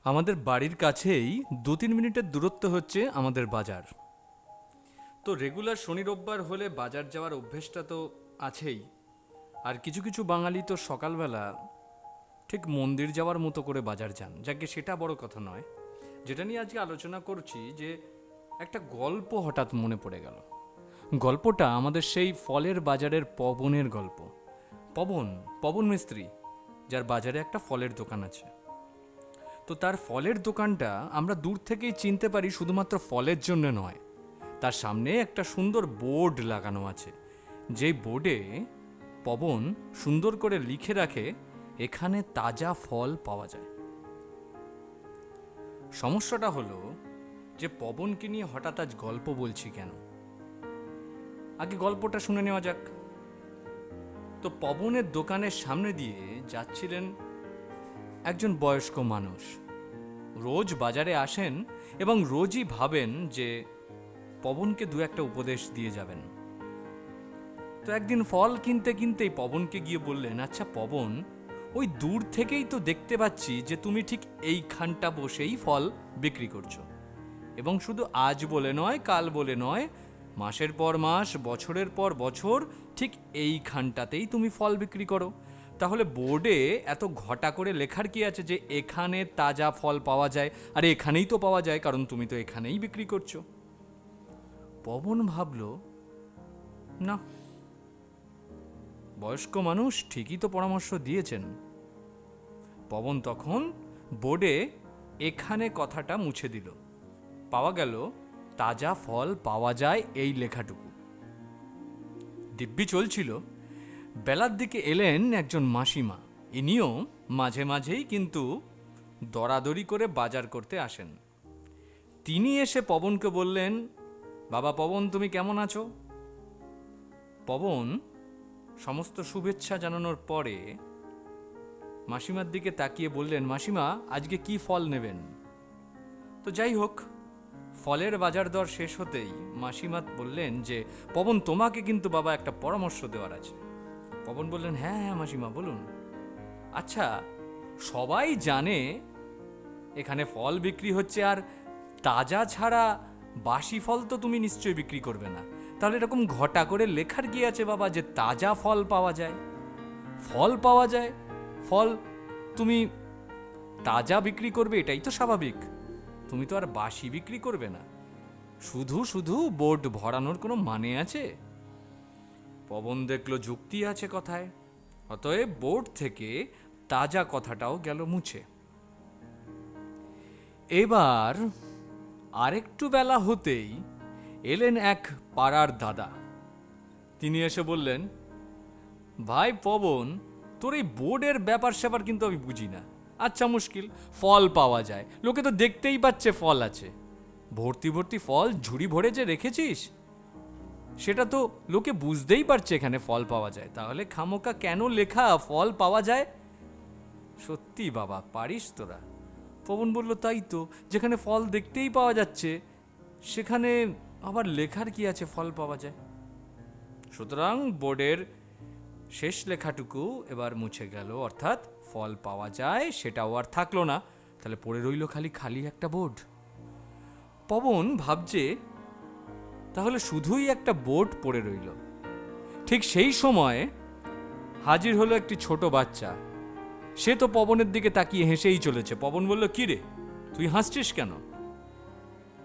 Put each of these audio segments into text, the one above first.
আমাদের বাড়ির কাছেই 2-3 মিনিটের দূরত্ব হচ্ছে আমাদের বাজার। তো রেগুলার শনি রোববার হলে বাজার যাওয়ার অভ্যেসটা তো আছেই। আর কিছু কিছু বাঙালি তো সকালবেলা ঠিক মন্দির যাওয়ার মতো করে বাজার যান, যাকে সেটা বড় কথা নয়। যেটা নিয়ে আজকে আলোচনা করছি, যে একটা গল্প হঠাৎ মনে পড়ে গেল। গল্পটা আমাদের সেই ফলের বাজারের পবনের গল্প। পবন পবন মিস্ত্রি, যার বাজারে একটা ফলের দোকান আছে। তো তার ফলের দোকানটা আমরা দূর থেকেই চিনতে পারি, শুধুমাত্র ফলের জন্য নয়, তার সামনে একটা সুন্দর বোর্ড লাগানো আছে, যেই বোর্ডে পবন সুন্দর করে লিখে রাখে, এখানে তাজা ফল পাওয়া যায়। সমস্যাটা হলো যে পবনকে নিয়ে হঠাৎ আজ গল্প বলছি কেন। আগে গল্পটা শুনে নেওয়া যাক। তো পবনের দোকানের সামনে দিয়ে যাচ্ছিলেন একজন বয়স্ক মানুষ। রোজ বাজারে আসেন এবং রোজই ভাবেন যে পবনকে দু একটা উপদেশ দিয়ে যাবেন। তো একদিন ফল কিনতে কিনতেই পবনকে গিয়ে বললেন, আচ্ছা পবন, ওই দূর থেকেই তো দেখতে পাচ্ছি যে তুমি ঠিক এইখানটা বসেই ফল বিক্রি করছো, এবং শুধু আজ বলে নয়, কাল বলে নয়, মাসের পর মাস, বছরের পর বছর ঠিক এইখানটাতেই তুমি ফল বিক্রি করো। তাহলে বোর্ডে এত ঘটা করে লেখার কি আছে যে এখানে তাজা ফল পাওয়া যায়? আরে এখানেই তো পাওয়া যায়, কারণ তুমি তো এখানেই বিক্রি করছো। পবন ভাবল, না, বয়স্ক মানুষ ঠিকই তো পরামর্শ দিয়েছেন। পবন তখন বোর্ডে এখানে কথাটা মুছে দিল। পাওয়া গেল তাজা ফল পাওয়া যায় এই লেখাটুকু। দিব্যি চলছিল। বেলার দিকে এলেন একজন মাসিমা। ইনিও মাঝে মাঝেই কিন্তু দরাদরি করে বাজার করতে আসেন। তিনি এসে পবনকে বললেন, বাবা পবন, তুমি কেমন আছো? পবন সমস্ত শুভেচ্ছা জানানোর পরে মাসিমার দিকে তাকিয়ে বললেন, মাসিমা, আজকে কি ফল নেবেন? তো যাই হোক, ফলের বাজার দর শেষ হতেই মাসিমা বললেন যে পবন, তোমাকে কিন্তু বাবা একটা পরামর্শ দেওয়ার আছে। পবন বললেন, হ্যাঁ হ্যাঁ মাসিমা, বলুন। আচ্ছা, সবাই জানে এখানে ফল বিক্রি হচ্ছে, আর তাজা ছাড়া বাসি ফল তো তুমি নিশ্চয়ই বিক্রি করবে না। তাহলে এরকম ঘটা করে লেখার কি আছে বাবা যে তাজা ফল পাওয়া যায়? ফল পাওয়া যায়, ফল তুমি তাজা বিক্রি করবে, এটাই তো স্বাভাবিক। তুমি তো আর বাসি বিক্রি করবে না। শুধু শুধু বোর্ড ভরানোর কোনো মানে আছে? পবন দেখলো যুক্তি আছে কথায়, অতএব বোর্ড থেকে তাজা কথাটাও গেল মুছে। এবার আরেকটু বেলা হতেই এলেন এক পাড়ার দাদা। তিনি এসে বললেন, ভাই পবন, তোর এই বোর্ডের ব্যাপার স্যাপার কিন্তু আমি বুঝি না। আচ্ছা মুশকিল, ফল পাওয়া যায়, লোকে তো দেখতেই পাচ্ছে ফল আছে, ভর্তি ভর্তি ফল ঝুড়ি ভরে যে রেখেছিস, সেটা তো লোকে বুঝতেই পারছে এখানে ফল পাওয়া যায়। তাহলে খামোকা কেন লেখা ফল পাওয়া যায়? সত্যি বাবা, পারিস তোরা। পবন বলল, তাই তো, যেখানে ফল দেখতেই পাওয়া যাচ্ছে সেখানে আবার লেখার কি আছে ফল পাওয়া যায়? সুতরাং বোর্ডের শেষ লেখাটুকু এবার মুছে গেল, অর্থাৎ ফল পাওয়া যায় সেটাও আর থাকলো না। তাহলে পড়ে রইল খালি খালি একটা বোর্ড। পবন ভাবছে তাহলে শুধুই একটা বোর্ড পড়ে রইল। ঠিক সেই সময় হাজির হলো একটি ছোট বাচ্চা। সে তো পবনের দিকে তাকিয়ে হেসেই চলেছে। পবন বলল, কি রে, তুই হাসছিস কেন?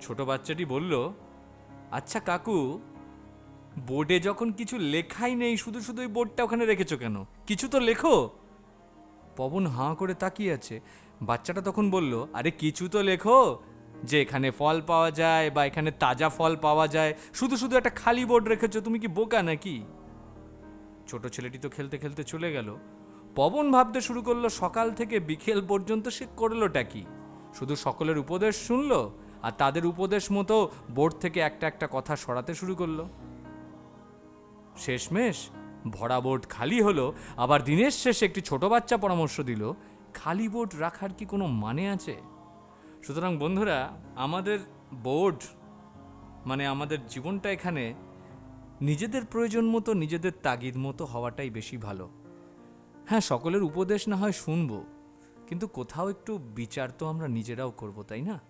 ছোট বাচ্চাটি বলল, আচ্ছা কাকু, বোর্ডে যখন কিছু লেখাই নেই, শুধু শুধু ওই বোর্ডটা ওখানে রেখেছো কেন? কিছু তো লেখো। পবন হাঁ করে তাকিয়ে আছে। বাচ্চাটা তখন বলল, আরে কিছু তো লেখো, যে এখানে ফল পাওয়া যায় বা এখানে তাজা ফল পাওয়া যায়। শুধু শুধু একটা খালি বোর্ড রেখেছো, তুমি কি বোকা নাকি? ছোট ছেলেটি তো খেলতে খেলতে চলে গেল। পবন ভাবতে শুরু করলো, সকাল থেকে বিকেল পর্যন্ত সে করলোটা কি? শুধু সকলের উপদেশ শুনলো আর তাদের উপদেশ মতো বোর্ড থেকে একটা একটা কথা সরাতে শুরু করলো। শেষমেশ ভরা বোর্ড খালি হলো। আবার দিনের শেষে একটি ছোট বাচ্চা পরামর্শ দিল, খালি বোর্ড রাখার কি কোনো মানে আছে? সুতরাং বন্ধুরা, আমাদের বোর্ড মানে আমাদের জীবনটা এখানে নিজেদের প্রয়োজন মতো, নিজেদের তাগিদ মতো হওয়াটাই বেশি ভালো। হ্যাঁ, সকলের উপদেশ না হয় শুনবো, কিন্তু কোথাও একটু বিচার তো আমরা নিজেরাও করব, তাই না?